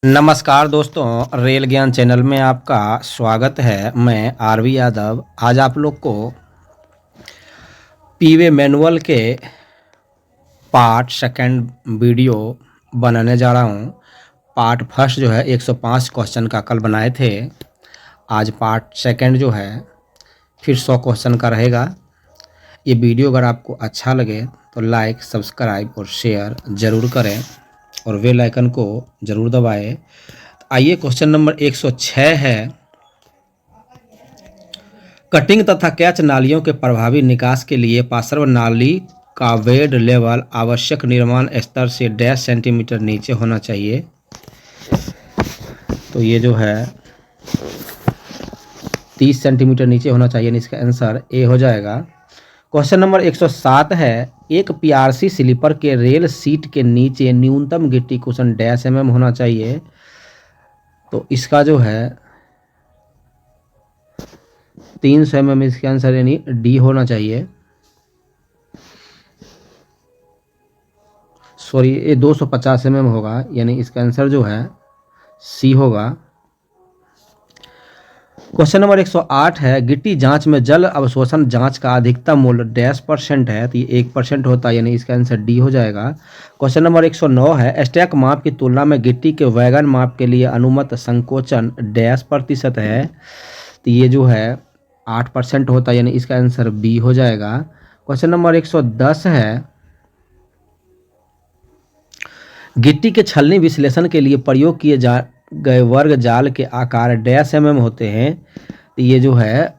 नमस्कार दोस्तों, रेल ज्ञान चैनल में आपका स्वागत है। मैं आरवी यादव आज आप लोग को पीवे मैनुअल के पार्ट सेकंड वीडियो बनाने जा रहा हूं। पार्ट फर्स्ट जो है 105 क्वेश्चन का कल बनाए थे। आज पार्ट सेकंड जो है फिर 100 क्वेश्चन का रहेगा। ये वीडियो अगर आपको अच्छा लगे तो लाइक, सब्सक्राइब और शेयर ज़रूर करें और बेल आइकन को ज़रूर दबाएं। आइए क्वेश्चन नंबर 106 है, कटिंग तथा कैच नालियों के प्रभावी निकास के लिए पार्श्व नाली का वेड लेवल आवश्यक निर्माण स्तर से डैश सेंटीमीटर नीचे होना चाहिए। तो ये जो है 30 सेंटीमीटर नीचे होना चाहिए। इसका आंसर ए हो जाएगा। क्वेश्चन नंबर 107 है, एक पीआरसी स्लीपर के रेल सीट के नीचे न्यूनतम गिट्टी कुशन डैश mm होना चाहिए। तो इसका जो है 300 mm इसका आंसर यानी डी होना चाहिए। सॉरी, ये 250 mm होगा, यानी इसका आंसर जो है सी होगा। क्वेश्चन नंबर 108 है, गिट्टी जांच में जल अवशोषण जांच का अधिकतम मूल्य डैश % है। तो ये 1% होता है, यानी इसका आंसर डी हो जाएगा। क्वेश्चन नंबर 109 है, स्टैक माप की तुलना में गिट्टी के वैगन माप के लिए अनुमत संकोचन डैश % है। तो ये जो है 8% होता है, यानी इसका आंसर बी हो जाएगा। क्वेश्चन नंबर 110 है, गिट्टी के छलनी विश्लेषण के लिए प्रयोग किए गए वर्ग जाल के आकार डैश mm होते हैं। तो ये जो है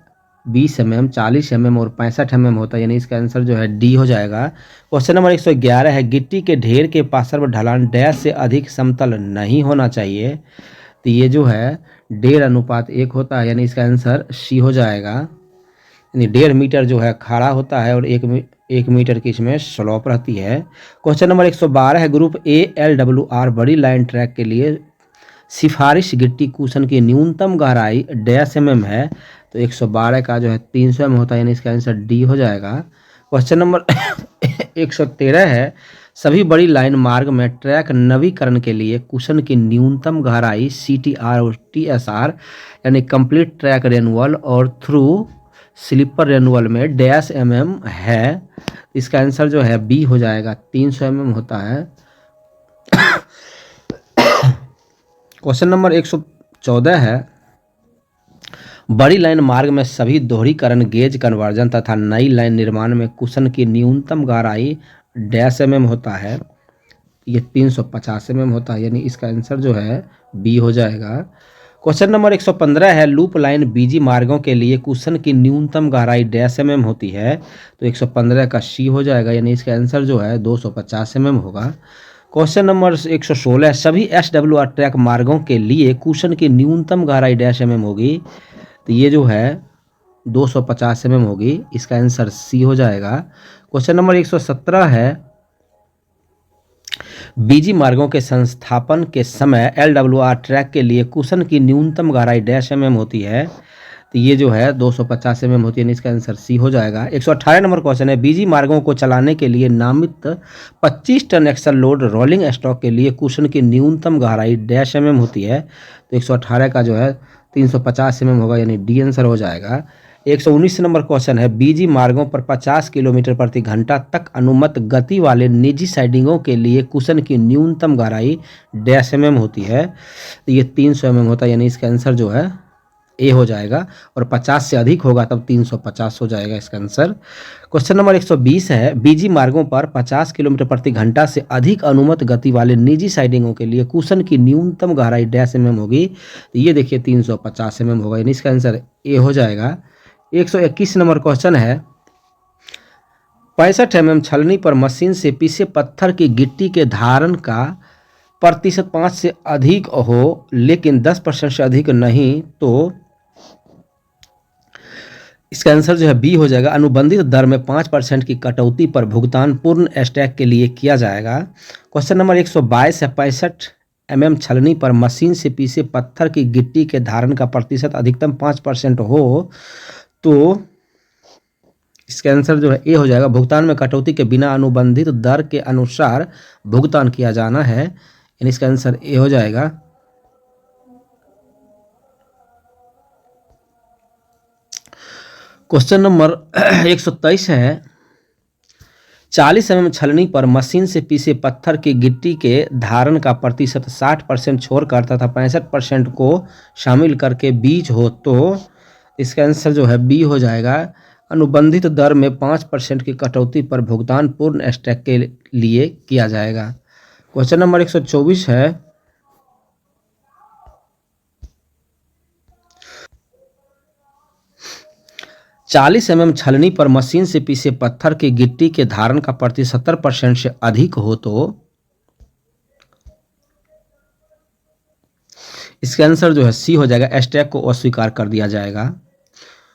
20 mm, 40 mm और 65 mm होता है, यानी इसका आंसर जो है डी हो जाएगा। क्वेश्चन नंबर 111 है, गिट्टी के ढेर के पार्श्व ढलान डैश से अधिक समतल नहीं होना चाहिए। तो ये जो है 1.5:1 होता है, यानी इसका आंसर सी हो जाएगा। यानी 1.5 मीटर जो है खड़ा होता है और 1 मीटर की इसमें स्लोप रहती है। क्वेश्चन नंबर 112 है, ग्रुप ALWR बड़ी लाइन ट्रैक के लिए सिफारिश गिट्टी कुशन की न्यूनतम गहराई डैश mm है। तो 112 का जो है 300 mm होता है, यानी इसका आंसर डी हो जाएगा। क्वेश्चन नंबर 113 है, सभी बड़ी लाइन मार्ग में ट्रैक नवीकरण के लिए कुशन की न्यूनतम गहराई CTR और TSR यानी कंप्लीट ट्रैक रेनुअल और थ्रू स्लीपर रेनुअल में डैश mm है। इसका आंसर जो है बी हो जाएगा, 300 mm होता है। क्वेश्चन नंबर 114 है, बड़ी लाइन मार्ग में सभी दोहरीकरण गेज कन्वर्जन तथा नई लाइन निर्माण में कुशन की न्यूनतम गहराई डैश mm होता है। ये 350 mm होता है, यानी इसका आंसर जो है बी हो जाएगा। क्वेश्चन नंबर 115 है, लूप लाइन बीजी मार्गों के लिए कुशन की न्यूनतम गहराई डैश mm होती है। तो 115 का सी हो जाएगा, यानी इसका आंसर जो है 250 mm होगा। क्वेश्चन नंबर 116, सभी SWR ट्रैक मार्गों के लिए कुशन की न्यूनतम गहराई डैश mm होगी। तो ये जो है 250 mm होगी, इसका आंसर सी हो जाएगा। क्वेश्चन नंबर 117 है, बीजी मार्गों के संस्थापन के समय LWR ट्रैक के लिए कुशन की न्यूनतम गहराई डैश mm होती है। तो ये जो है 250 mm होती है, इसका आंसर सी हो जाएगा। 118 नंबर क्वेश्चन है, बीजी मार्गों को चलाने के लिए नामित 25 tonne axle load rolling stock के लिए कुशन की न्यूनतम गहराई डैश mm होती है। तो 118 का जो है 350 mm होगा, यानी डी आंसर हो जाएगा। 119 नंबर क्वेश्चन है, बीजी मार्गों पर 50 किलोमीटर प्रति घंटा तक अनुमत गति वाले निजी साइडिंगों के लिए कुशन की न्यूनतम गहराई डैश mm होती है। तो ये 300 mm होता है, यानी इसका आंसर जो है ए हो जाएगा। और 50 से अधिक होगा तब 350 हो जाएगा इसका आंसर। क्वेश्चन नंबर 120 है, बीजी मार्गों पर 50 किलोमीटर प्रति घंटा से अधिक अनुमत गति वाले निजी साइडिंगों के लिए कुशन की न्यूनतम गहराई डैश mm होगी। तो ये देखिए 350 mm होगा, यानी इसका आंसर ए हो जाएगा। 121 नंबर क्वेश्चन है, 65 mm छलनी पर मशीन से पीसे पत्थर की गिट्टी के धारण का प्रतिशत 5 से अधिक हो लेकिन 10% से अधिक नहीं, तो इसका आंसर जो है बी हो जाएगा। अनुबंधित दर में 5% की कटौती पर भुगतान पूर्ण स्टैक के लिए किया जाएगा। क्वेश्चन नंबर 122 है, 65 mm छलनी पर मशीन से पीसे पत्थर की गिट्टी के धारण का प्रतिशत अधिकतम 5% हो, तो इसका आंसर जो है ए हो जाएगा। भुगतान में कटौती के बिना अनुबंधित दर के अनुसार भुगतान किया जाना है, यानी इसका आंसर ए हो जाएगा। क्वेश्चन नंबर 123 है 40 mm छलनी पर मशीन से पीसे पत्थर की गिट्टी के धारण का प्रतिशत 60% छोड़कर तथा 65% को शामिल करके बीज हो तो इसका आंसर जो है बी हो जाएगा। अनुबंधित दर में 5% की कटौती पर भुगतान पूर्ण स्टैक के लिए किया जाएगा। क्वेश्चन नंबर 124 है 40 mm छलनी पर मशीन से पीसे पत्थर की गिट्टी के धारण का प्रतिशत 70% से अधिक हो तो इसका आंसर जो है सी हो जाएगा, स्टैक को अस्वीकार कर दिया जाएगा।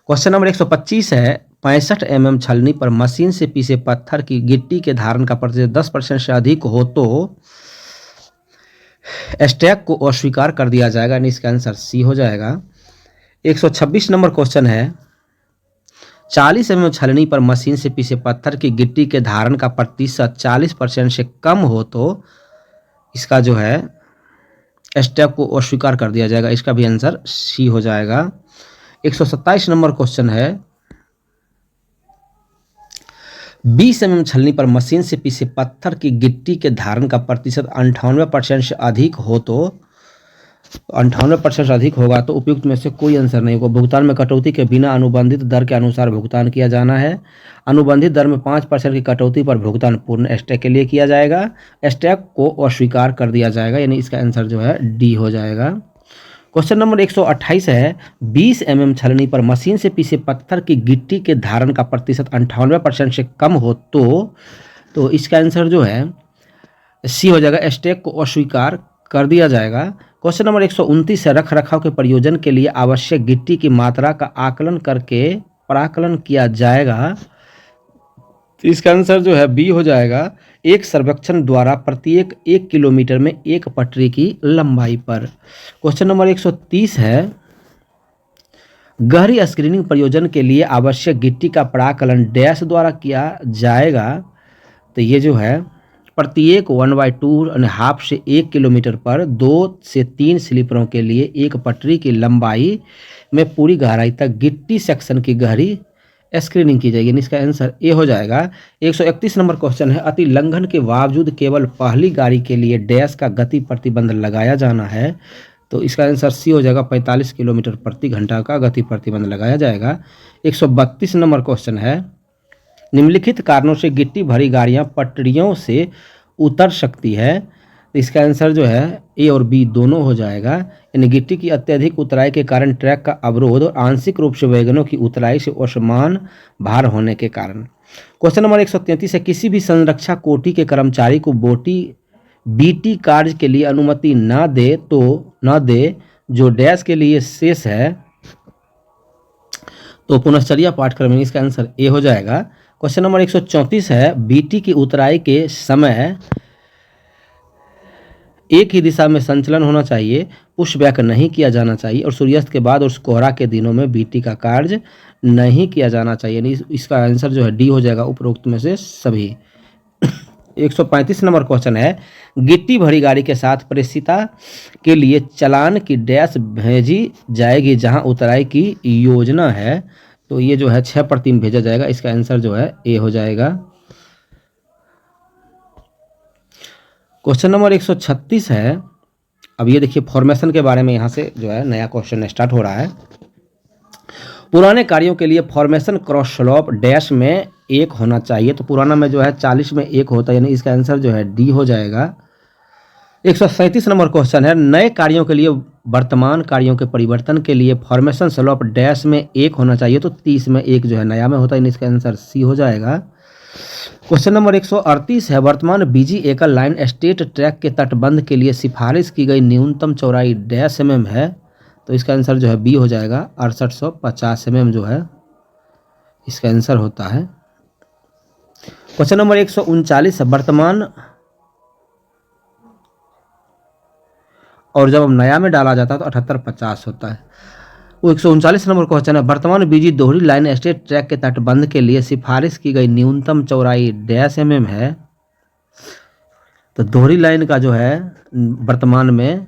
क्वेश्चन नंबर 125 है 65 mm छलनी पर मशीन से पीसे पत्थर की गिट्टी के धारण का प्रतिशत 10% से अधिक हो तो स्टैक को अस्वीकार कर दिया जाएगा, यानी इसका आंसर सी हो जाएगा। 126 नंबर क्वेश्चन है 40 mm छलनी पर मशीन से पीसे पत्थर की गिट्टी के धारण का प्रतिशत 40% से कम हो तो इसका जो है स्टैक को अस्वीकार कर दिया जाएगा, इसका भी आंसर सी हो जाएगा। 127 नंबर क्वेश्चन है 20 mm छलनी पर मशीन से पीसे पत्थर की गिट्टी के धारण का प्रतिशत 98% से अधिक हो तो 98% से अधिक होगा तो उपयुक्त में से कोई आंसर नहीं होगा। भुगतान में कटौती के बिना अनुबंधित दर के अनुसार भुगतान किया जाना है। अनुबंधित दर में 5% की कटौती पर भुगतान पूर्ण स्टैक के लिए किया जाएगा। स्टैक को अस्वीकार कर दिया जाएगा, यानी इसका आंसर जो है डी हो जाएगा। क्वेश्चन नंबर 128 है 20 mm छलनी पर मशीन से पीसे पत्थर की गिट्टी के धारण का प्रतिशत 98% से कम हो तो इसका आंसर जो है सी हो जाएगा, स्टैक को अस्वीकार कर दिया जाएगा। क्वेश्चन नंबर 129 है रख रखाव के प्रयोजन के लिए आवश्यक गिट्टी की मात्रा का आकलन करके प्राकलन किया जाएगा, तो इसका आंसर जो है बी हो जाएगा। एक सर्वेक्षण द्वारा प्रत्येक 1 किलोमीटर में एक पटरी की लंबाई पर। क्वेश्चन नंबर 130 है गहरी स्क्रीनिंग प्रयोजन के लिए आवश्यक गिट्टी का प्राकलन डैश द्वारा किया जाएगा, तो ये जो है प्रत्येक 1/2.5 से 1 किलोमीटर पर 2 से 3 स्लीपरों के लिए एक पटरी की लंबाई में पूरी गहराई तक गिट्टी सेक्शन की गहरी स्क्रीनिंग की जाएगी, इसका आंसर ए हो जाएगा। 131 नंबर क्वेश्चन है अति लंघन के बावजूद केवल पहली गाड़ी के लिए डैश का गति प्रतिबंध लगाया जाना है, तो इसका आंसर सी हो जाएगा। 45 किलोमीटर प्रति घंटा का गति प्रतिबंध लगाया जाएगा। 132 नंबर क्वेश्चन है निम्नलिखित कारणों से गिट्टी भरी गाड़ियां पटरियों से उतर सकती है, तो इसका आंसर जो है ए और बी दोनों हो जाएगा। यानी गिट्टी की अत्यधिक उतराई के कारण ट्रैक का अवरोध और आंशिक रूप से वैगनों की उतराई से असमान भार होने के कारण। क्वेश्चन नंबर 133 है किसी भी संरक्षा कोटि के कर्मचारी को बीटी कार्य के लिए अनुमति न दे जो डैश के लिए शेष है, तो पुनश्चर्या पाठ्यक्रम में इसका आंसर ए हो जाएगा। क्वेश्चन नंबर 134 है बीटी की उतराई के समय एक ही दिशा में संचलन होना चाहिए, पुश बैक नहीं किया जाना चाहिए और सूर्यास्त के बाद और कोहरा के दिनों में बीटी का कार्य नहीं किया जाना चाहिए, यानी इसका आंसर जो है डी हो जाएगा उपरोक्त में से सभी। 135 नंबर क्वेश्चन है गिट्टी भरी गाड़ी के साथ प्रेषिता के लिए चालान की डैश भेजी जाएगी जहां उतराई की योजना है, तो ये जो है 6/3 भेजा जाएगा, इसका आंसर जो है ए हो जाएगा। क्वेश्चन नंबर 136 है, अब ये देखिए फॉर्मेशन के बारे में यहाँ से जो है नया क्वेश्चन स्टार्ट हो रहा है। पुराने कार्यों के लिए फॉर्मेशन क्रॉस स्लोप डैश में 1 होना चाहिए, तो पुराना में जो है 40 में 1 होता है, यानी इसका आंसर जो है डी हो जाएगा। 137 नंबर क्वेश्चन है नए कार्यों के लिए वर्तमान कार्यों के परिवर्तन के लिए फॉर्मेशन स्लोप डैश में 1 होना चाहिए, तो 30 में 1 जो है नया में होता है, इसका आंसर सी हो जाएगा। क्वेश्चन नंबर 138 है वर्तमान बीजी एकल लाइन स्टेट ट्रैक के तटबंध के लिए सिफारिश की गई न्यूनतम चौड़ाई डैश mm है, तो इसका आंसर जो है बी हो जाएगा। 6850 mm जो है इसका आंसर होता है। क्वेश्चन नंबर 139 है वर्तमान और जब नया में डाला जाता है तो 7850 होता है। 139 नंबर क्वेश्चन है वर्तमान बीजी दोहरी लाइन स्टेट ट्रैक के तटबंध के लिए सिफारिश की गई न्यूनतम चौड़ाई डैश mm है, तो दोहरी लाइन का जो है वर्तमान में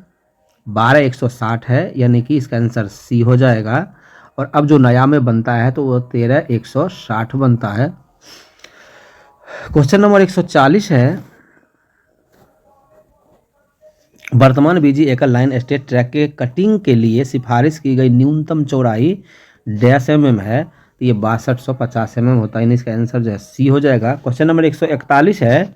12160 है, यानी कि इसका आंसर सी हो जाएगा। और अब जो नया में बनता है तो वो 13,160 बनता है। क्वेश्चन नंबर 140 है, वर्तमान बीजी एकल लाइन स्टेट ट्रैक के कटिंग के लिए सिफारिश की गई न्यूनतम चौड़ाई डैश mm है, तो ये 6250 mm होता है, यानी इसका आंसर जो है सी हो जाएगा। क्वेश्चन नंबर 141 है,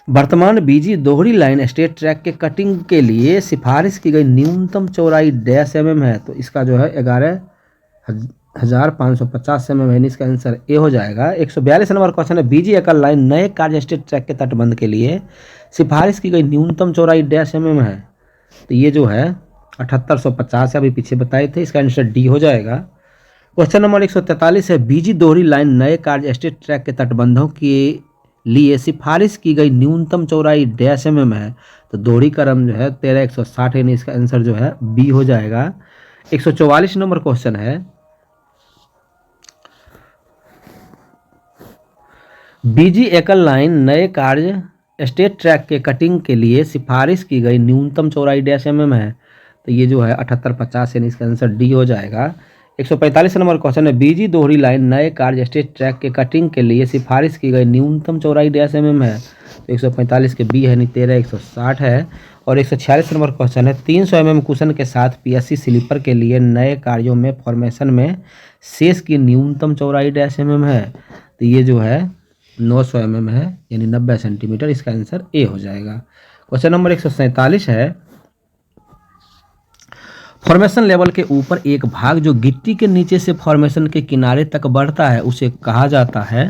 वर्तमान बीजी दोहरी लाइन स्टेट ट्रैक के कटिंग के लिए सिफारिश की गई न्यूनतम चौड़ाई डैश mm है, तो इसका जो है 11,550 mm है, इसका आंसर ए हो जाएगा। 142 नंबर क्वेश्चन है, बीजी एकल लाइन नए कार्य स्टेट ट्रैक के तटबंध के लिए सिफारिश की गई न्यूनतम चौड़ाई डैश mm है, तो ये जो है 7850 अभी पीछे बताए थे, इसका आंसर डी हो जाएगा। क्वेश्चन नंबर 143 है, बीजी दोहरी लाइन नए कार्य स्टेट ट्रैक के तटबंधों के लिए सिफारिश की गई न्यूनतम चौड़ाई डैश mm है, तो दोहरी क्रम जो है 13,160 यानी इसका आंसर जो है बी हो जाएगा। 144 नंबर क्वेश्चन है, बीजी एकल लाइन नए कार्य स्टेट ट्रैक के कटिंग के लिए सिफारिश की गई न्यूनतम चौड़ाई डैश mm है, तो ये जो है 7850 यानी इसका आंसर डी हो जाएगा। 145 नंबर क्वेश्चन है, बीजी दोहरी लाइन नए कार्य स्टेट ट्रैक के कटिंग के लिए सिफारिश की गई न्यूनतम चौड़ाई डैश mm है, तो 145 के बी है, यानी 13,160 है। और 146 नंबर क्वेश्चन है, 300 mm कुशन के साथ PSC स्लीपर के लिए नए कार्यों में फॉर्मेशन में शेष की न्यूनतम चौड़ाई डैश mm है, तो ये जो है 900 mm है, यानी 90 सेंटीमीटर, इसका आंसर ए हो जाएगा। क्वेश्चन नंबर 147 है, फॉर्मेशन लेवल के ऊपर एक भाग जो गिट्टी के नीचे से फॉर्मेशन के किनारे तक बढ़ता है उसे कहा जाता है,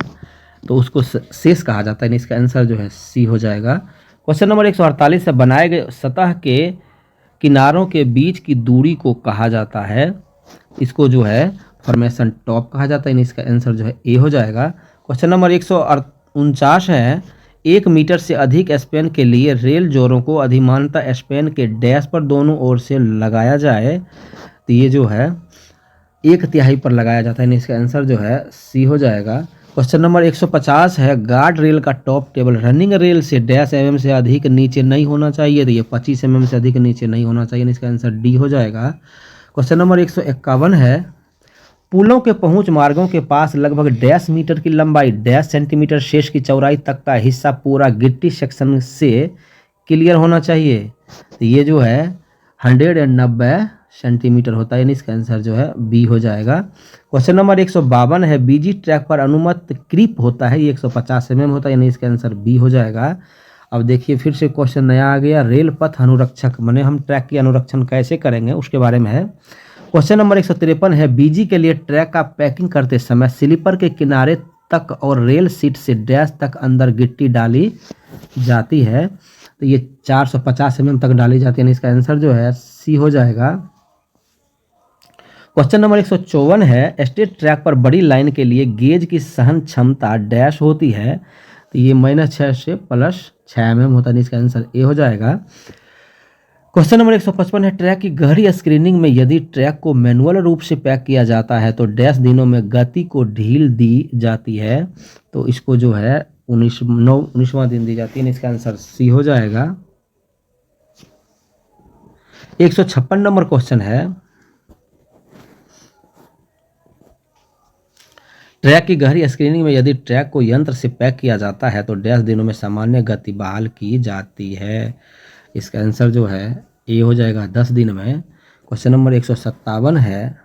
तो उसको शेष कहा जाता है, इसका आंसर जो है सी हो जाएगा। क्वेश्चन नंबर 148 है, बनाए गए सतह के किनारों के बीच की दूरी को कहा जाता है, इसको जो है फॉर्मेशन टॉप कहा जाता है, इसका आंसर जो है ए हो जाएगा। क्वेश्चन नंबर 149 है, 1 मीटर से अधिक स्पैन के लिए रेल जोरों को अधिमानतः स्पैन के डैश पर दोनों ओर से लगाया जाए, तो ये जो है 1/3 पर लगाया जाता है, इसका आंसर जो है सी हो जाएगा। क्वेश्चन नंबर 150 है, गार्ड रेल का टॉप टेबल रनिंग रेल से डैश mm से अधिक नीचे नहीं होना चाहिए, तो ये 25 mm से अधिक नीचे नहीं होना चाहिए, इसका आंसर डी हो जाएगा। क्वेश्चन नंबर 151 है, पुलों के पहुंच मार्गों के पास लगभग डैश मीटर की लंबाई डैश सेंटीमीटर शेष की चौड़ाई तक का हिस्सा पूरा गिट्टी सेक्शन से क्लियर होना चाहिए, तो ये जो है 190 सेंटीमीटर होता है, यानी इसका आंसर जो है बी हो जाएगा। क्वेश्चन नंबर 152 है, बीजी ट्रैक पर अनुमत क्रीप होता है, ये 150 mm होता है, यानी इसका आंसर बी हो जाएगा। अब देखिए फिर से क्वेश्चन नया आ गया, रेल पथ अनुरक्षक, माने हम ट्रैक की अनुरक्षण कैसे करेंगे उसके बारे में है। क्वेश्चन नंबर 153 है, बीजी के लिए ट्रैक का पैकिंग करते समय स्लीपर के किनारे तक और रेल सीट से डैश तक अंदर गिट्टी डाली जाती है, तो ये 450 mm तक डाली जाती है, इसका आंसर जो है सी हो जाएगा। क्वेश्चन नंबर 154 है, स्टेट ट्रैक पर बड़ी लाइन के लिए गेज की सहन क्षमता डैश होती है, तो ये -6 से +6 mm होता है, इसका आंसर ए हो जाएगा। क्वेश्चन नंबर 155 है, ट्रैक की गहरी स्क्रीनिंग में यदि ट्रैक को मैनुअल रूप से पैक किया जाता है तो डैश दिनों में गति को ढील दी जाती है, तो इसको जो है 19वां दिन दी जाती है, इसका आंसर सी हो जाएगा। 156 नंबर क्वेश्चन है, ट्रैक की गहरी स्क्रीनिंग में यदि ट्रैक को यंत्र से पैक किया जाता है तो डैश दिनों में सामान्य गति बहाल की जाती है, इसका आंसर जो है ए हो जाएगा 10 दिन में। क्वेश्चन नंबर 157 है,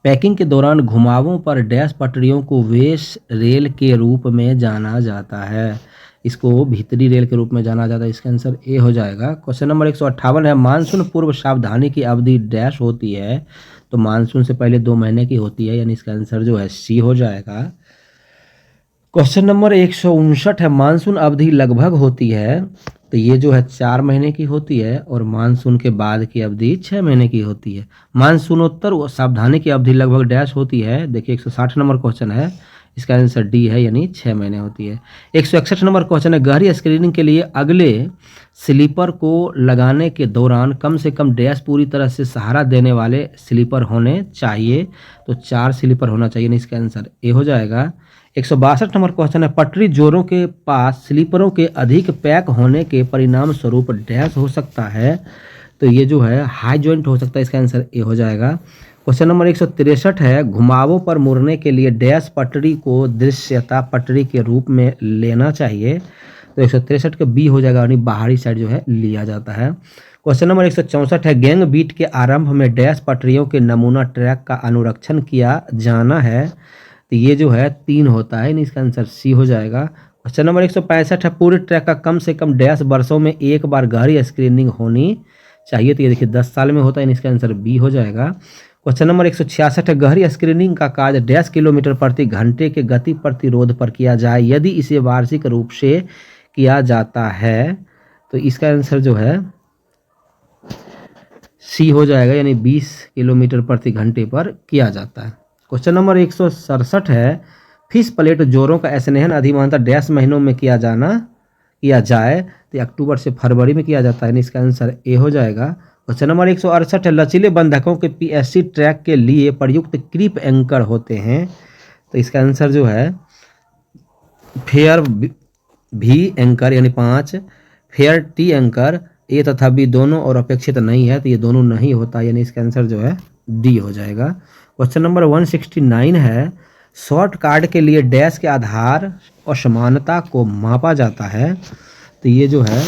पैकिंग के दौरान घुमावों पर डैश पटरियों को वेश रेल के रूप में जाना जाता है, इसको भीतरी रेल के रूप में जाना जाता है, इसका आंसर ए हो जाएगा। क्वेश्चन नंबर 158 है, मानसून पूर्व सावधानी की अवधि डैश होती है, तो मानसून से पहले 2 महीने की होती है, यानी इसका आंसर जो है सी हो जाएगा। क्वेश्चन नंबर 159 है, मानसून अवधि लगभग होती है, तो ये जो है 4 महीने की होती है, और मानसून के बाद की अवधि 6 महीने की होती है। मानसूनोत्तर सावधानी की अवधि लगभग डैश होती है, देखिए 160 नंबर क्वेश्चन है, इसका आंसर डी है, यानी 6 महीने होती है। 161 नंबर क्वेश्चन है, गहरी स्क्रीनिंग के लिए अगले स्लीपर को लगाने के दौरान कम से कम डैश पूरी तरह से सहारा देने वाले स्लीपर होने चाहिए, तो 4 स्लीपर होना चाहिए, इसका आंसर ए हो जाएगा। 162 नंबर क्वेश्चन है, पटरी जोरों के पास स्लीपरों के अधिक पैक होने के परिणाम स्वरूप डैश हो सकता है, तो ये जो है हाई जॉइंट हो सकता है, इसका आंसर ए हो जाएगा। क्वेश्चन नंबर 163 है, घुमावों पर मुड़ने के लिए डैश पटरी को दृश्यता पटरी के रूप में लेना चाहिए। तो 163 का बी हो जाएगा, यानी बाहरी साइड जो है लिया जाता है। क्वेश्चन नंबर 164 है, गैंग बीट के आरंभ में डैश पटरियों के नमूना ट्रैक का अनुरक्षण किया जाना है। तो ये जो है 3 होता है, इसका आंसर सी हो जाएगा। क्वेश्चन नंबर 165 है, पूरे ट्रैक का कम से कम डैश वर्षों में एक बार गहरी स्क्रीनिंग होनी चाहिए। तो ये देखिए 10 साल में होता है, इसका आंसर बी हो जाएगा। क्वेश्चन नंबर 166 है, गहरी स्क्रीनिंग का कार्य डैश किलोमीटर प्रति घंटे के गति प्रतिरोध पर किया जाए यदि इसे वार्षिक रूप से किया जाता है। तो इसका आंसर जो है सी हो जाएगा, यानी 20 किलोमीटर प्रति घंटे पर किया जाता है। क्वेश्चन नंबर 167 है, फिश प्लेट जोरों का स्नेहन अधिमानतः डैश महीनों में किया जाए। तो अक्टूबर से फरवरी में किया जाता है, इसका आंसर ए हो जाएगा। क्वेश्चन नंबर 168 है, लचीले बंधकों के पीएससी ट्रैक के लिए प्रयुक्त क्रीप एंकर होते हैं। तो इसका आंसर जो है फेयर भी एंकर यानी 5, फेयर टी एंकर ए तथा बी दोनों और अपेक्षित नहीं है। तो ये दोनों नहीं होता, यानी इसका आंसर जो है डी हो जाएगा। क्वेश्चन नंबर 169 है, शॉर्ट कार्ड के लिए डैश के आधार असमानता को मापा जाता है। तो ये जो है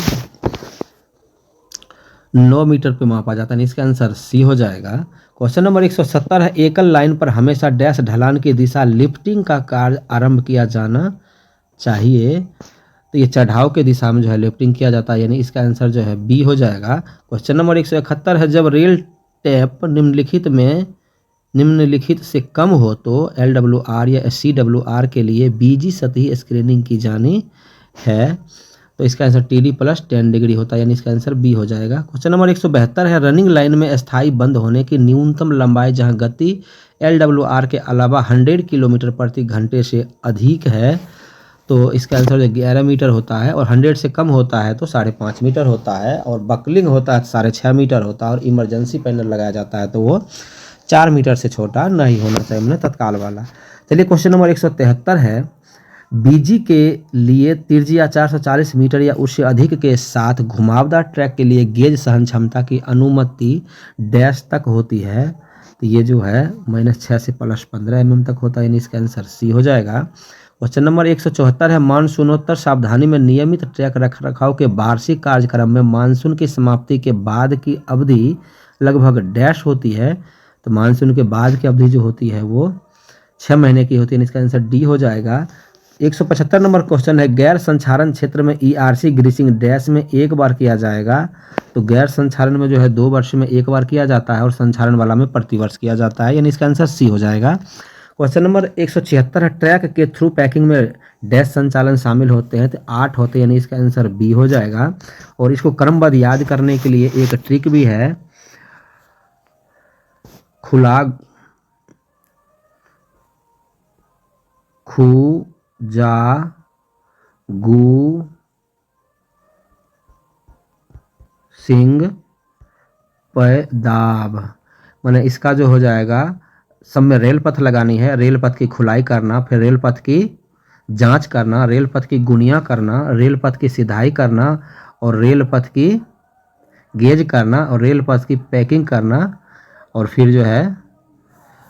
9 मीटर पे मापा जाता है, इसका आंसर सी हो जाएगा। क्वेश्चन नंबर 170 है, एकल लाइन पर हमेशा डैश ढलान की दिशा लिफ्टिंग का कार्य आरंभ किया जाना चाहिए। तो ये चढ़ाव के दिशा में जो है लिफ्टिंग किया जाता है, यानी इसका आंसर जो है बी हो जाएगा। क्वेश्चन नंबर 171 है, जब रेल टैप निम्नलिखित से कम हो तो LWR या CWR के लिए बीजी सतही स्क्रीनिंग की जानी है। तो इसका आंसर TD + 10 डिग्री होता है, यानी इसका आंसर बी हो जाएगा। क्वेश्चन नंबर 172 है, रनिंग लाइन में स्थायी बंद होने की न्यूनतम लंबाई जहां गति LWR के अलावा 100 किलोमीटर प्रति घंटे से अधिक है। तो इसका आंसर 11 मीटर होता है, और 100 से कम होता है तो 5.5 मीटर होता है, और बकलिंग होता है 6.5 मीटर होता है, और इमरजेंसी पैनल लगाया जाता है तो वो 4 मीटर से छोटा नहीं होना चाहिए, हमने तत्काल वाला। चलिए क्वेश्चन नंबर 173 है, बीजी के लिए त्रिज्या 440 मीटर या उससे अधिक के साथ घुमावदार ट्रैक के लिए गेज सहन क्षमता की अनुमति डैश तक होती है। तो ये जो है -6 से +15 mm तक होता है, यानी इसका आंसर सी हो जाएगा। क्वेश्चन नंबर 174 है, मानसूनोत्तर सावधानी में नियमित ट्रैक रखरखाव के वार्षिक कार्यक्रम में मानसून की समाप्ति के बाद की अवधि लगभग डैश होती है। तो मानसून के बाद की अवधि जो होती है वो 6 महीने की होती है, इसका आंसर डी हो जाएगा। 175 नंबर क्वेश्चन है, गैर संचारण क्षेत्र में ERC ग्रीसिंग डैश में एक बार किया जाएगा। तो गैर संचारण में जो है 2 वर्ष में एक बार किया जाता है, और संचारण वाला में प्रतिवर्ष किया जाता है, यानी इसका आंसर सी हो जाएगा। क्वेश्चन नंबर 176 है, ट्रैक के थ्रू पैकिंग में डैश संचालन शामिल होते हैं। तो 8 होते हैं, यानी इसका आंसर बी हो जाएगा। और इसको क्रमबद्ध याद करने के लिए एक ट्रिक भी है, खुला खू जा गु सिंग पैदाब, माने इसका जो हो जाएगा सब में रेल पथ लगानी है, रेल पथ की खुलाई करना, फिर रेल पथ की जांच करना, रेल पथ की गुनिया करना, रेल पथ की सिधाई करना, और रेल पथ की गेज करना, और रेल पथ की पैकिंग करना, और फिर जो है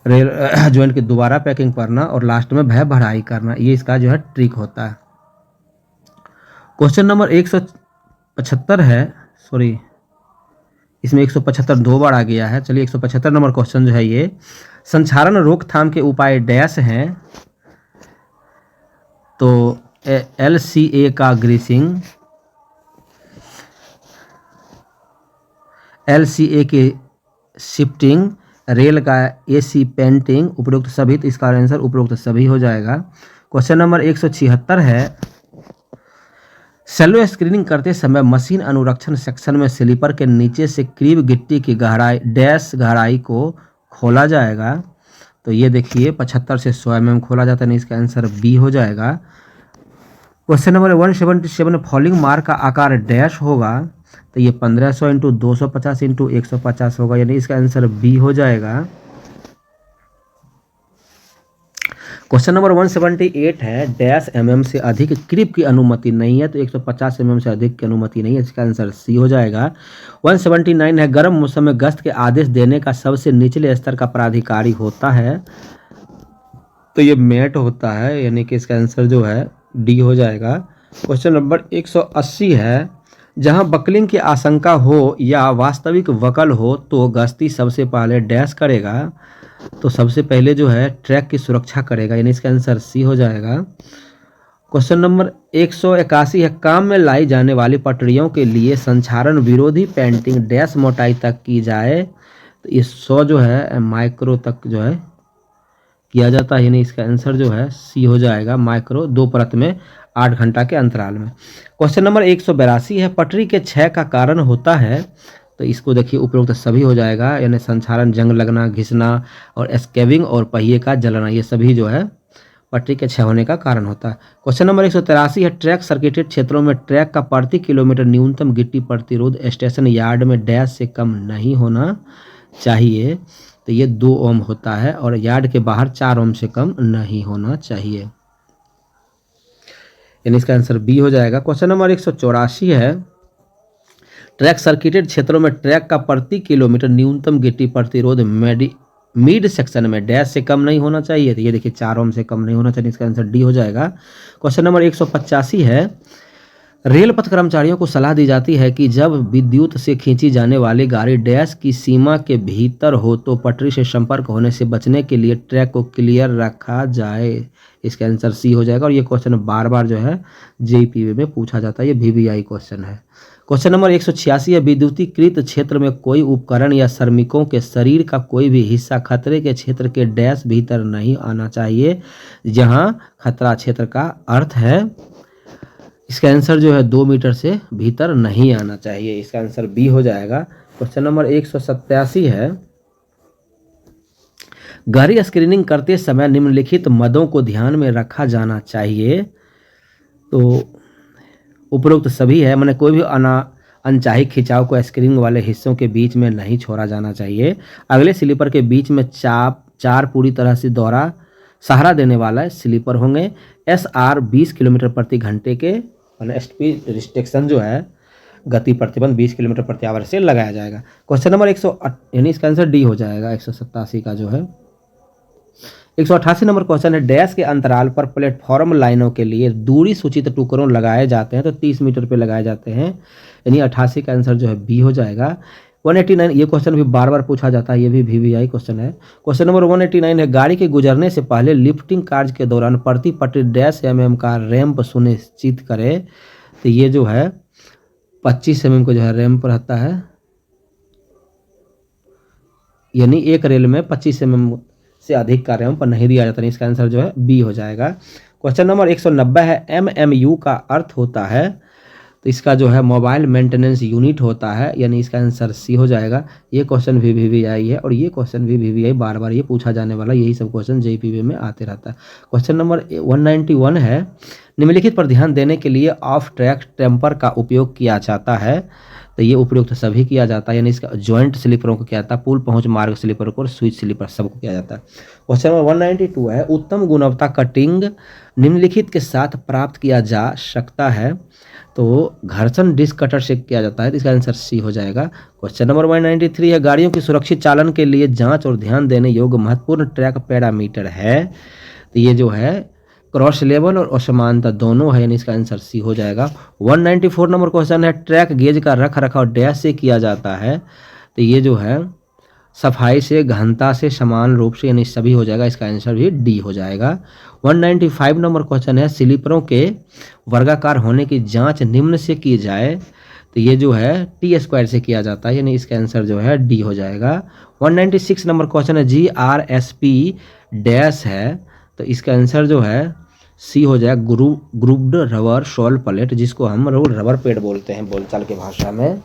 रेल जॉइंट की दोबारा पैकिंग करना, और लास्ट में भय भराई करना। ये इसका जो है ट्रिक होता है। क्वेश्चन नंबर 175 है, सॉरी इसमें 175 2 बार आ गया है। चलिए 175 नंबर क्वेश्चन जो है ये, संचारण रोकथाम के उपाय डैश हैं। तो LCA का ग्रीसिंग, LCA की शिफ्टिंग, रेल का AC पेंटिंग, उपरोक्त सभी। तो इसका आंसर उपरोक्त सभी हो जाएगा। क्वेश्चन नंबर 176 है, सेलो स्क्रीनिंग करते समय मशीन अनुरक्षण सेक्शन में स्लीपर के नीचे से क्रीब गिट्टी की गहराई डैश गहराई को खोला जाएगा। तो ये देखिए 75 से 100 mm खोला जाता है, इसका आंसर बी हो जाएगा। क्वेश्चन नंबर 177, फॉलिंग मार का आकार डैश होगा। तो ये 1500 × 250 × 150 होगा, यानी इसका आंसर बी हो जाएगा। क्वेश्चन नंबर 178 है, डैश एमएम से अधिक क्रीप की अनुमति नहीं है, तो 150 एमएम से अधिक की अनुमति नहीं है, इसका आंसर सी हो जाएगा। 179 है, गर्म मौसम में गश्त के आदेश देने का सबसे निचले स्तर का प्राधिकारी होता है, तो ये मेट होता है, यानी कि इसका आंसर जो है डी हो जाएगा। क्वेश्चन नंबर 180 है, जहां बकलिंग की आशंका हो या वास्तविक वकल हो तो गश्ती सबसे पहले डैश करेगा, तो सबसे पहले जो है ट्रैक की सुरक्षा करेगा, यानी इसका आंसर सी हो जाएगा। क्वेश्चन नंबर 181 है, काम में लाई जाने वाली पटरियों के लिए संक्षारण विरोधी पेंटिंग डैश मोटाई तक की जाए, तो ये 100 जो है माइक्रो तक जो है किया जाता है, यानी इसका आंसर जो है सी हो जाएगा, माइक्रो 2 परत में 8 घंटा के अंतराल में। क्वेश्चन नंबर 182 है, पटरी के क्षय का कारण होता है, तो इसको देखिए उपरोक्त सभी हो जाएगा, यानी संक्षारण, जंग लगना, घिसना और स्केविंग और पहिए का जलना, ये सभी जो है पटरी के क्षय होने का कारण होता है। क्वेश्चन नंबर 183 है, ट्रैक सर्किटेड क्षेत्रों में ट्रैक का प्रति किलोमीटर न्यूनतम गिट्टी प्रतिरोध स्टेशन यार्ड में डैश से कम नहीं होना चाहिए, तो ये 2 ओम होता है, और यार्ड के बाहर 4 ओम से कम नहीं होना चाहिए, यानी इसका आंसर बी हो जाएगा। क्वेश्चन नंबर 184 है, ट्रैक सर्किटेड क्षेत्रों में ट्रैक का प्रति किलोमीटर न्यूनतम गिट्टी प्रतिरोध मिड सेक्शन में डैश से कम नहीं होना चाहिए, तो ये देखिए 4 ओम से कम नहीं होना चाहिए, इसका आंसर डी हो जाएगा। क्वेश्चन नंबर 185 है, रेल पथ कर्मचारियों को सलाह दी जाती है कि जब विद्युत से खींची जाने वाली गाड़ी डैश की सीमा के भीतर हो तो पटरी से संपर्क होने से बचने के लिए ट्रैक को क्लियर रखा जाए, इसका आंसर सी हो जाएगा। और ये क्वेश्चन बार बार जो है जेईपीवी में पूछा जाता है, ये VVI क्वेश्चन है। क्वेश्चन नंबर 186 है, विद्युतीकृत क्षेत्र में कोई उपकरण या श्रमिकों के शरीर का कोई भी हिस्सा खतरे के क्षेत्र के डैश भीतर नहीं आना चाहिए, जहां खतरा क्षेत्र का अर्थ है, इसका आंसर जो है 2 मीटर से भीतर नहीं आना चाहिए, इसका आंसर बी हो जाएगा। क्वेश्चन नंबर 187 है, गाड़ी स्क्रीनिंग करते समय निम्नलिखित मदों को ध्यान में रखा जाना चाहिए, तो उपरोक्त सभी है, मैंने कोई भी अनचाही खिंचाव को स्क्रीनिंग वाले हिस्सों के बीच में नहीं छोड़ा जाना चाहिए, अगले स्लीपर के बीच में चार पूरी तरह से दोहरा सहारा देने वाला स्लीपर होंगे, SR 20 किलोमीटर प्रति घंटे के स्पीड रिस्ट्रिक्शन जो है गति प्रतिबंध 20 किलोमीटर प्रति आवर से लगाया जाएगा। क्वेश्चन नंबर 100 यानी इसका आंसर डी हो जाएगा, 187 का जो है। 188 नंबर क्वेश्चन है, डैश के अंतराल पर प्लेटफॉर्म लाइनों के लिए दूरी सूचित टुकड़ों लगाए जाते हैं, तो 30 मीटर पे लगाए जाते हैं, यानी 88 का आंसर जो है बी हो जाएगा। 189, ये क्वेश्चन भी बार बार पूछा जाता है, ये भी VVI क्वेश्चन है। क्वेश्चन नंबर 189 है, गाड़ी के गुजरने से पहले लिफ्टिंग कार्य के दौरान प्रति पटरी डैश mm का रैंप सुनिश्चित करे, तो ये जो है 25 mm को जो है रैंप रहता है, यानी एक रेल में 25 mm से अधिक का रैंप नहीं दिया जाता है, इसका आंसर जो है बी हो जाएगा। क्वेश्चन नंबर 190 है, MMU का अर्थ होता है, तो इसका जो है मोबाइल मेंटेनेंस यूनिट होता है, यानी इसका आंसर सी हो जाएगा। ये क्वेश्चन भी VVI है, और ये क्वेश्चन भी VVI बार बार ये पूछा जाने वाला, यही सब क्वेश्चन जेईपीवी में आते रहता है। क्वेश्चन नंबर 191 है, निम्नलिखित पर ध्यान देने के लिए ऑफ ट्रैक टेम्पर का उपयोग किया जाता है, तो ये उपयोग तो सभी किया जाता है, यानी इसका जॉइंट स्लीपरों को किया जाता है, पुल पहुंच मार्ग स्लीपर को और स्विच स्लीपर सबको किया जाता है। क्वेश्चन नंबर 192 है, उत्तम गुणवत्ता कटिंग निम्नलिखित के साथ प्राप्त किया जा सकता है, तो घर्षण डिस्क कटर से किया जाता है, तो इसका आंसर सी हो जाएगा। क्वेश्चन नंबर 193 है, गाड़ियों की सुरक्षित चालन के लिए जांच और ध्यान देने योग्य महत्वपूर्ण ट्रैक पैरामीटर है, तो ये जो है क्रॉस लेवल और असमानता दोनों है, यानी इसका आंसर सी हो जाएगा। 194 नंबर क्वेश्चन है, ट्रैक गेज का रख रखाव डैश से किया जाता है, तो ये जो है सफाई से, गहनता से, समान रूप से, यानी सभी हो जाएगा, इसका आंसर भी डी हो जाएगा। 195 नंबर क्वेश्चन है, स्लीपरों के वर्गाकार होने की जांच निम्न से की जाए, तो ये जो है T² से किया जाता है, यानी इसका आंसर जो है डी हो जाएगा। 196 नंबर क्वेश्चन है, GRSP डैश है, तो इसका आंसर जो है सी हो जाएगा, ग्रुप्ड रबर शॉल प्लेट, जिसको हम रबर पेड़ बोलते हैं बोलचाल की भाषा में।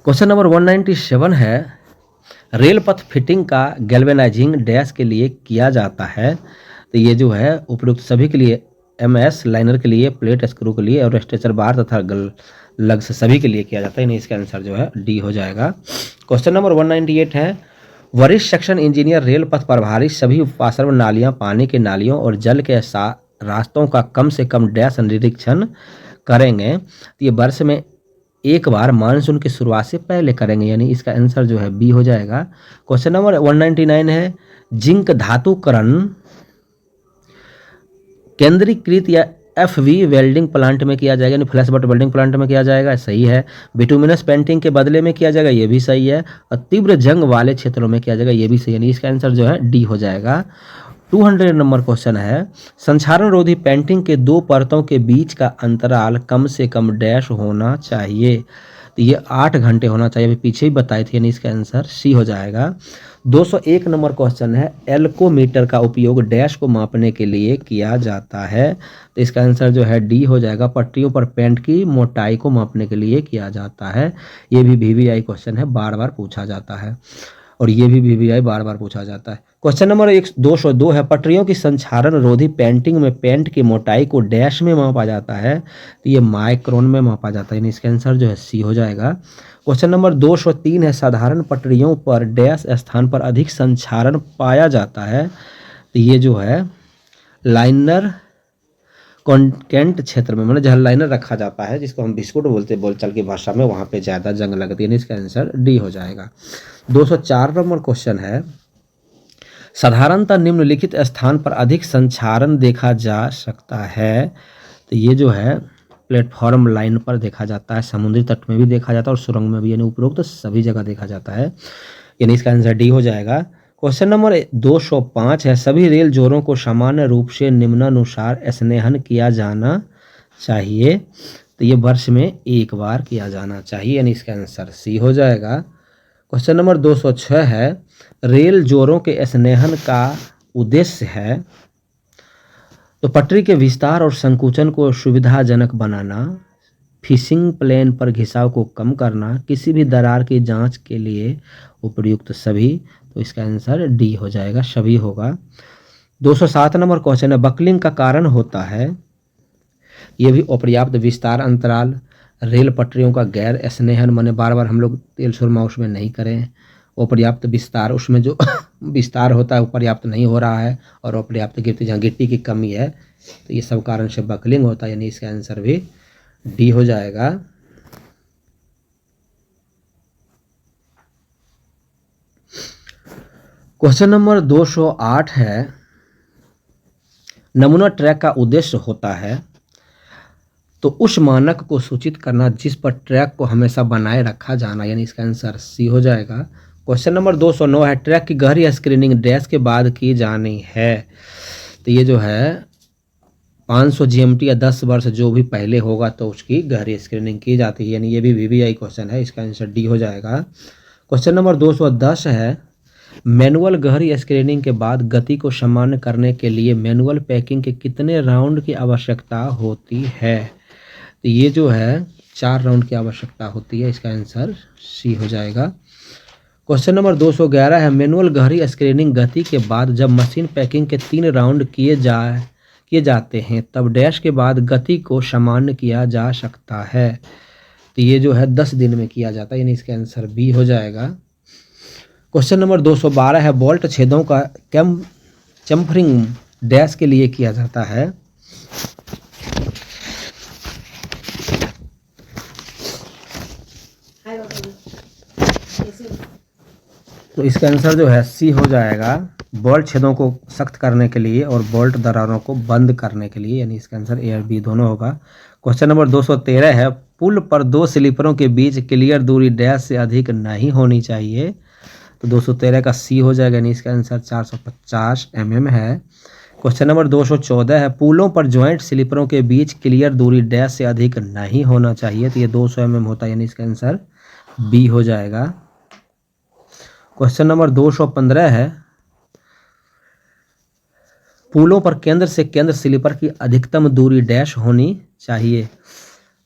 क्वेश्चन नंबर 197 है, रेल पथ फिटिंग का गैल्वेनाइजिंग डैश के लिए किया जाता है, तो ये जो है उपयुक्त सभी के लिए, MS लाइनर के लिए, प्लेट स्क्रू के लिए और स्ट्रेचर बार तथा लग्स सभी के लिए किया जाता है, यानी इसका आंसर जो है डी हो जाएगा। क्वेश्चन नंबर 198 है, वरिष्ठ सेक्शन इंजीनियर रेल पथ प्रभारी सभी उपाश्रम नालियां, पानी के नालियों और जल के रास्तों का कम से कम डैश निरीक्षण करेंगे। तो ये वर्ष में एक बार मानसून की शुरुआत से पहले करेंगे, यानी इसका आंसर जो है बी हो जाएगा। क्वेश्चन नंबर 199 है, जिंक धातुकरण केंद्रीकृत या एफवी वेल्डिंग प्लांट में किया जाएगा, यानी फ्लैश बट वेल्डिंग प्लांट में किया जाएगा, सही है। बिटुमिनस पेंटिंग के बदले में किया जाएगा, ये भी सही है। और तीव्र जंग वाले क्षेत्रों में किया जाएगा, ये भी सही है, यानी इसका आंसर जो है डी हो जाएगा। 200 नंबर क्वेश्चन है, संक्षारण रोधी पेंटिंग के दो परतों के बीच का अंतराल कम से कम डैश होना चाहिए। तो ये 8 घंटे होना चाहिए, अभी पीछे ही बताए थे, यानी इसका आंसर सी हो जाएगा। 201 नंबर क्वेश्चन है, एल्कोमीटर का उपयोग डैश को मापने के लिए किया जाता है। तो इसका आंसर जो है डी हो जाएगा, पट्टियों पर पेंट की मोटाई को मापने के लिए किया जाता है। ये भी VVI क्वेश्चन है, बार बार पूछा जाता है, और ये भी VVI बार बार पूछा जाता है। क्वेश्चन नंबर 202 है, पटरियों की संक्षारण रोधी पेंटिंग में पेंट की मोटाई को डैश में मापा जाता है। तो ये माइक्रोन में मापा जाता है, यानी इसका आंसर जो है सी हो जाएगा। क्वेश्चन नंबर 203 है, साधारण पटरियों पर डैश स्थान पर अधिक संक्षारण पाया जाता है। तो ये जो है लाइनर कॉन्टेंट क्षेत्र में, मतलब जहाँ लाइनर रखा जाता है, जिसको हम बिस्कुट बोलते हैं बोलचाल की भाषा में, वहाँ पे ज़्यादा जंग लगती है, इसका आंसर डी हो जाएगा। 204 नंबर क्वेश्चन है, साधारणतः निम्नलिखित स्थान पर अधिक संक्षारण देखा जा सकता है। तो ये जो है प्लेटफॉर्म लाइन पर देखा जाता है, समुद्री तट में भी देखा जाता है और सुरंग में भी, यानी उपरोक्त तो सभी जगह देखा जाता है, यानी इसका आंसर डी हो जाएगा। क्वेश्चन नंबर 205 है, सभी रेल जोड़ों को सामान्य रूप से निम्नानुसार स्नेहन किया जाना चाहिए। तो ये वर्ष में एक बार किया जाना चाहिए, यानी इसका आंसर सी हो जाएगा। क्वेश्चन नंबर 206 है, रेल जोड़ों के स्नेहन का उद्देश्य है तो पटरी के विस्तार और संकुचन को सुविधाजनक बनाना, फिशिंग प्लेन पर घिसाव को कम करना, किसी भी दरार की जांच के लिए उपयुक्त सभी। तो इसका आंसर डी हो जाएगा, सभी होगा। 207 नंबर क्वेश्चन है, बकलिंग का कारण होता है, ये भी अपर्याप्त विस्तार अंतराल, रेल पटरियों का गैर स्नेहन, माने बार बार हम लोग तेल सुरमा उसमें नहीं करें, अपर्याप्त विस्तार, उसमें जो विस्तार होता है वो पर्याप्त नहीं हो रहा है, और अपर्याप्त गिट्टी, जहाँ गिट्टी की कमी है, तो ये सब कारण से बकलिंग होता है, यानी इसका आंसर भी डी हो जाएगा। क्वेश्चन नंबर 208 है, नमूना ट्रैक का उद्देश्य होता है तो उस मानक को सूचित करना जिस पर ट्रैक को हमेशा बनाए रखा जाना, यानी इसका आंसर सी हो जाएगा। क्वेश्चन नंबर 209 है, ट्रैक की गहरी स्क्रीनिंग डैश के बाद की जानी है। तो ये जो है 500 GMT या 10 वर्ष जो भी पहले होगा तो उसकी गहरी स्क्रीनिंग की जाती है, यानी ये भी VVI क्वेश्चन है, इसका आंसर डी हो जाएगा। क्वेश्चन नंबर 210 है, मैनुअल गहरी स्क्रीनिंग के बाद गति को सामान्य करने के लिए मैनुअल पैकिंग के कितने राउंड की आवश्यकता होती है। तो ये जो है 4 राउंड की आवश्यकता होती है, इसका आंसर सी हो जाएगा। क्वेश्चन नंबर 211 है, मैनुअल गहरी स्क्रीनिंग गति के बाद जब मशीन पैकिंग के 3 राउंड किए जाते हैं तब डैश के बाद गति को सामान्य किया जा सकता है। तो ये जो है 10 दिन में किया जाता है, यानी इसका आंसर बी हो जाएगा। क्वेश्चन नंबर 212 है, बोल्ट छेदों का चम्फरिंग डैश के लिए किया जाता है। तो इसका आंसर जो है सी हो जाएगा, बोल्ट छेदों को सख्त करने के लिए और बोल्ट दरारों को बंद करने के लिए, यानी इसका आंसर ए और बी दोनों होगा। क्वेश्चन नंबर 213 है, पुल पर 2 स्लीपरों के बीच क्लियर दूरी डैश से अधिक नहीं होनी चाहिए। तो 213 का सी हो जाएगा, यानी इसका आंसर 450 mm है। क्वेश्चन नंबर 214 है, पुलों पर ज्वाइंट स्लीपरों के बीच क्लियर दूरी डैश से अधिक नहीं होना चाहिए। तो ये 200 mm होता है, यानी इसका आंसर बी हो जाएगा। क्वेश्चन नंबर 215 है, पुलों पर केंद्र से केंद्र स्लीपर की अधिकतम दूरी डैश होनी चाहिए।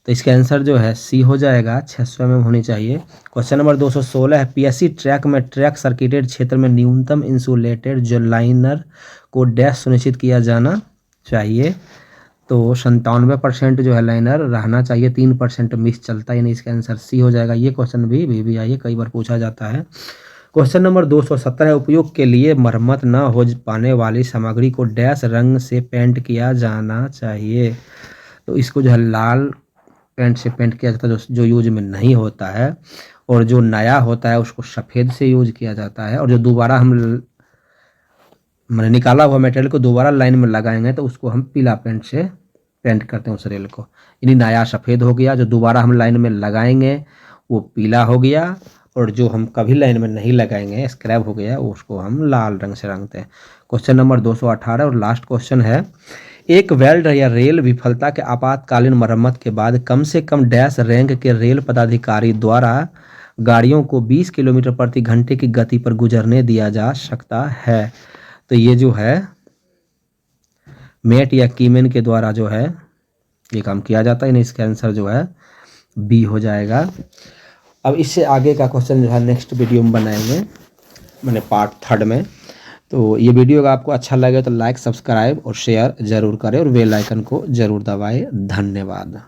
तो इसका आंसर जो है सी हो जाएगा, 600 mm होनी चाहिए। क्वेश्चन नंबर 216 है, PSC ट्रैक में ट्रैक सर्किटेड क्षेत्र में न्यूनतम इंसुलेटेड जो लाइनर को डैश सुनिश्चित किया जाना चाहिए। तो 97% जो है लाइनर रहना चाहिए, 3% मिस चलता है, यानी इसका आंसर सी हो जाएगा। ये क्वेश्चन भी VVI कई बार पूछा जाता है। क्वेश्चन नंबर 270 है, उपयोग के लिए मरम्मत न हो पाने वाली सामग्री को डैश रंग से पेंट किया जाना चाहिए। तो इसको जो है लाल पेंट से पेंट किया जाता है, जो यूज में नहीं होता है, और जो नया होता है उसको सफ़ेद से यूज किया जाता है, और जो दोबारा हम मैंने निकाला हुआ मटेरियल को दोबारा लाइन में लगाएंगे तो उसको हम पीला पेंट से पेंट करते हैं उस रेल को। यानी नया सफ़ेद हो गया, जो दोबारा हम लाइन में लगाएंगे वो पीला हो गया, और जो हम कभी लाइन में नहीं लगाएंगे स्क्रैप हो गया उसको हम लाल रंग से रंगते हैं। क्वेश्चन नंबर 218 और लास्ट क्वेश्चन है, एक वेल्ड या रेल विफलता के आपातकालीन मरम्मत के बाद कम से कम डैश रैंक के रेल पदाधिकारी द्वारा गाड़ियों को 20 किलोमीटर प्रति घंटे की गति पर गुजरने दिया जा सकता है। तो ये जो है मेट या कीमेन के द्वारा जो है ये काम किया जाता है, इसका आंसर जो है बी हो जाएगा। अब इससे आगे का क्वेश्चन जो है नेक्स्ट वीडियो में बनाएंगे, मैंने पार्ट 3 में। तो ये वीडियो अगर आपको अच्छा लगे तो लाइक, सब्सक्राइब और शेयर ज़रूर करें, और बेल आइकन को ज़रूर दबाएं। धन्यवाद।